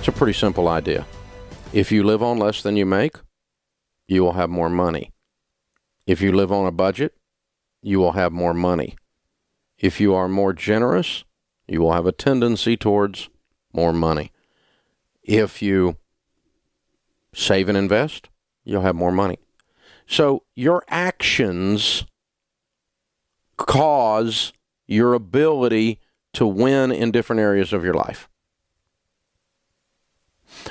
It's a pretty simple idea. If you live on less than you make, you will have more money. If you live on a budget, you will have more money. If you are more generous, you will have a tendency towards more money. If you save and invest, you'll have more money. So your actions cause your ability to win in different areas of your life.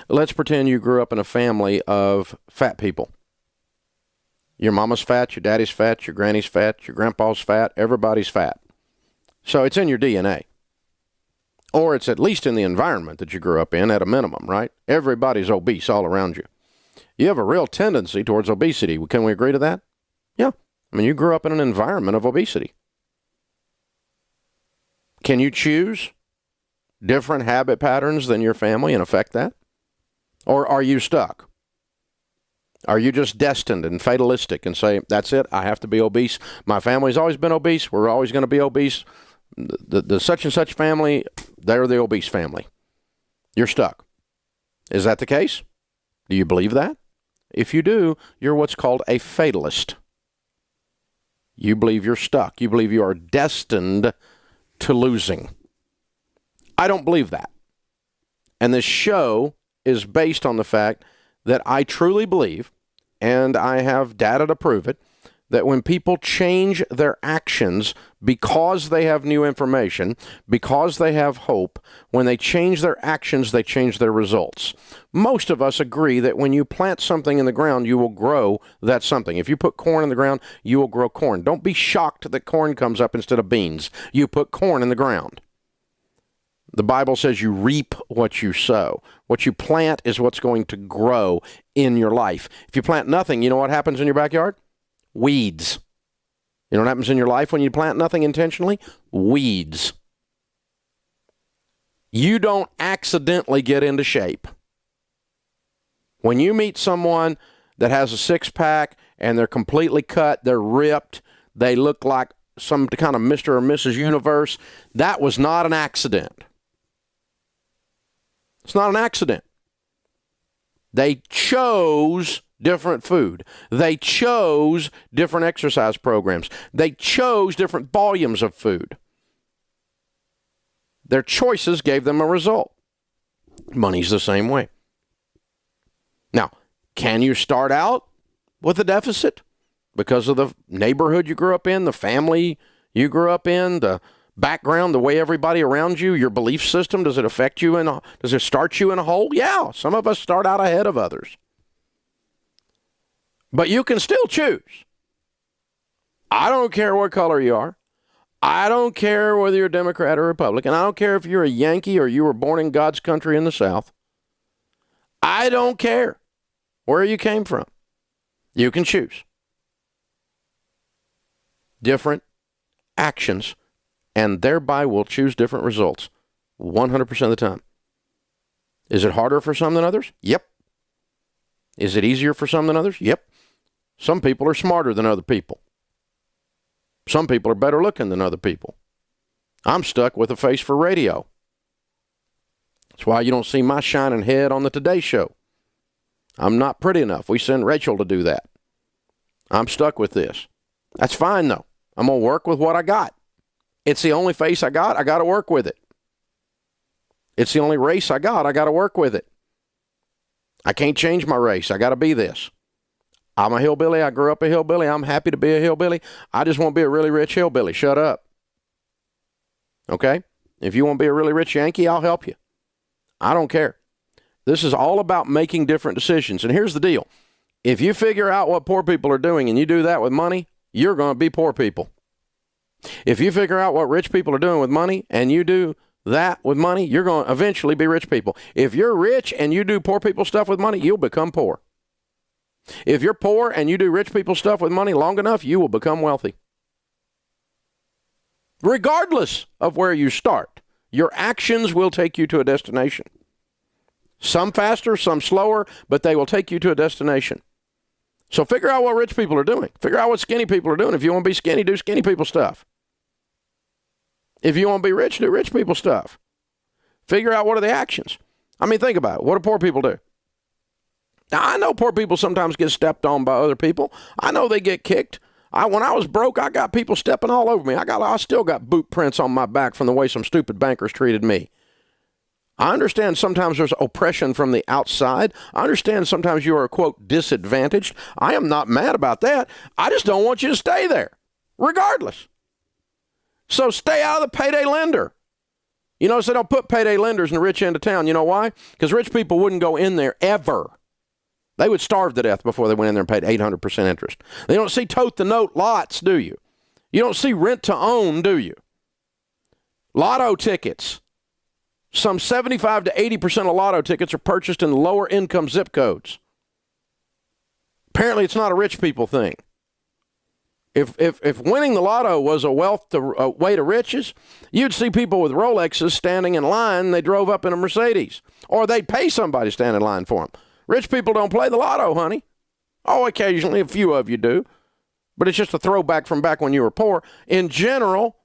Let's pretend you grew up in a family of fat people. Your mama's fat, your daddy's fat, your granny's fat, your grandpa's fat, everybody's fat. So it's in your DNA. Or it's at least in the environment that you grew up in at a minimum, right? Everybody's obese all around you. You have a real tendency towards obesity. Can we agree to that? Yeah. I mean, you grew up in an environment of obesity. Can you choose different habit patterns than your family and affect that? Or are you stuck? Are you just destined and fatalistic and say, that's it, I have to be obese. My family's always been obese. We're always going to be obese. The such and such family, they're the obese family. You're stuck. Is that the case? Do you believe that? If you do, you're what's called a fatalist. You believe you're stuck. You believe you are destined to losing. I don't believe that. And this show is based on the fact that I truly believe, and I have data to prove it, that when people change their actions because they have new information, because they have hope, when they change their actions, they change their results. Most of us agree that when you plant something in the ground, you will grow that something. If you put corn in the ground, you will grow corn. Don't be shocked that corn comes up instead of beans. You put corn in the ground. The Bible says you reap what you sow. What you plant is what's going to grow in your life. If you plant nothing, you know what happens in your backyard? Weeds. You know what happens in your life when you plant nothing intentionally? Weeds. You don't accidentally get into shape. When you meet someone that has a six-pack and they're completely cut, they're ripped, they look like some kind of Mr. or Mrs. Universe, that was not an accident. It's not an accident. They chose different food. They chose different exercise programs. They chose different volumes of food. Their choices gave them a result. Money's the same way. Now, can you start out with a deficit because of the neighborhood you grew up in, the family you grew up in, the background, the way everybody around you, your belief system? Does it affect you? Does it start you in a hole? Yeah, some of us start out ahead of others. But you can still choose. I don't care what color you are. I don't care whether you're a Democrat or Republican. I don't care if you're a Yankee or you were born in God's country in the South. I don't care where you came from. You can choose different actions and thereby will choose different results 100% of the time. Is it harder for some than others? Yep. Is it easier for some than others? Yep. Some people are smarter than other people. Some people are better looking than other people. I'm stuck with a face for radio. That's why you don't see my shining head on the Today Show. I'm not pretty enough. We send Rachel to do that. I'm stuck with this. That's fine, though. I'm going to work with what I got. It's the only face I got. I got to work with it. It's the only race I got. I got to work with it. I can't change my race. I got to be this. I'm a hillbilly. I grew up a hillbilly. I'm happy to be a hillbilly. I just want to be a really rich hillbilly. Shut up. Okay? If you want to be a really rich Yankee, I'll help you. I don't care. This is all about making different decisions. And here's the deal. If you figure out what poor people are doing and you do that with money, you're going to be poor people. If you figure out what rich people are doing with money and you do that with money, you're going to eventually be rich people. If you're rich and you do poor people stuff with money, you'll become poor. If you're poor and you do rich people stuff with money long enough, you will become wealthy. Regardless of where you start, your actions will take you to a destination. Some faster, some slower, but they will take you to a destination. So figure out what rich people are doing. Figure out what skinny people are doing. If you want to be skinny, do skinny people stuff. If you want to be rich, do rich people stuff. Figure out what are the actions. I mean, think about it. What do poor people do? Now, I know poor people sometimes get stepped on by other people. I know they get kicked. When I was broke, I got people stepping all over me. I still got boot prints on my back from the way some stupid bankers treated me. I understand sometimes there's oppression from the outside. I understand sometimes you are, quote, disadvantaged. I am not mad about that. I just don't want you to stay there, regardless. So stay out of the payday lender. You notice they don't put payday lenders in the rich end of town. You know why? Because rich people wouldn't go in there ever. They would starve to death before they went in there and paid 800% interest. They don't see tote the note lots, do you? You don't see rent to own, do you? Lotto tickets. Some 75 to 80% of lotto tickets are purchased in lower income zip codes. Apparently it's not a rich people thing. If winning the lotto was a way to riches, you'd see people with Rolexes standing in line. They drove up in a Mercedes. Or they'd pay somebody to stand in line for them. Rich people don't play the lotto, honey. Oh, occasionally, a few of you do. But it's just a throwback from back when you were poor. In general,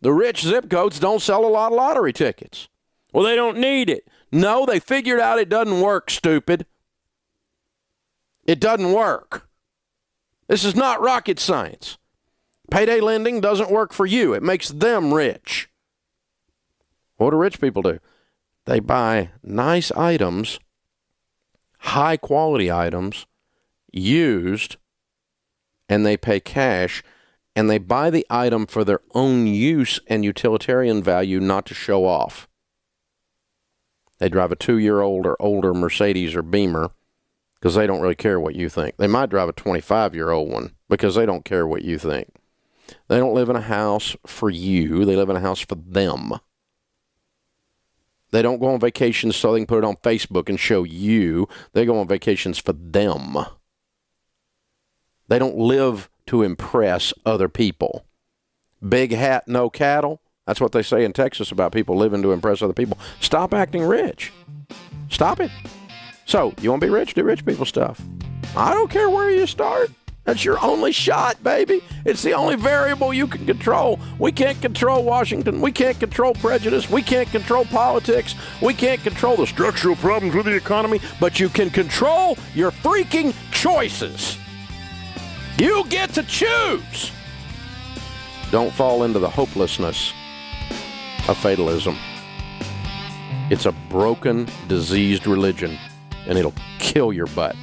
the rich zip codes don't sell a lot of lottery tickets. Well, they don't need it. No, they figured out it doesn't work, stupid. It doesn't work. This is not rocket science. Payday lending doesn't work for you. It makes them rich. What do rich people do? They buy nice items, high-quality items, used, and they pay cash, and they buy the item for their own use and utilitarian value, not to show off. They drive a 2-year-old or older Mercedes or Beamer because they don't really care what you think. They might drive a 25-year-old one because they don't care what you think. They don't live in a house for you. They live in a house for them. They don't go on vacations so they can put it on Facebook and show you. They go on vacations for them. They don't live to impress other people. Big hat, no cattle. That's what they say in Texas about people living to impress other people. Stop acting rich. Stop it. So, you want to be rich? Do rich people stuff. I don't care where you start. That's your only shot, baby. It's the only variable you can control. We can't control Washington. We can't control prejudice. We can't control politics. We can't control the structural problems with the economy. But you can control your freaking choices. You get to choose. Don't fall into the hopelessness of fatalism. It's a broken, diseased religion, and it'll kill your butt.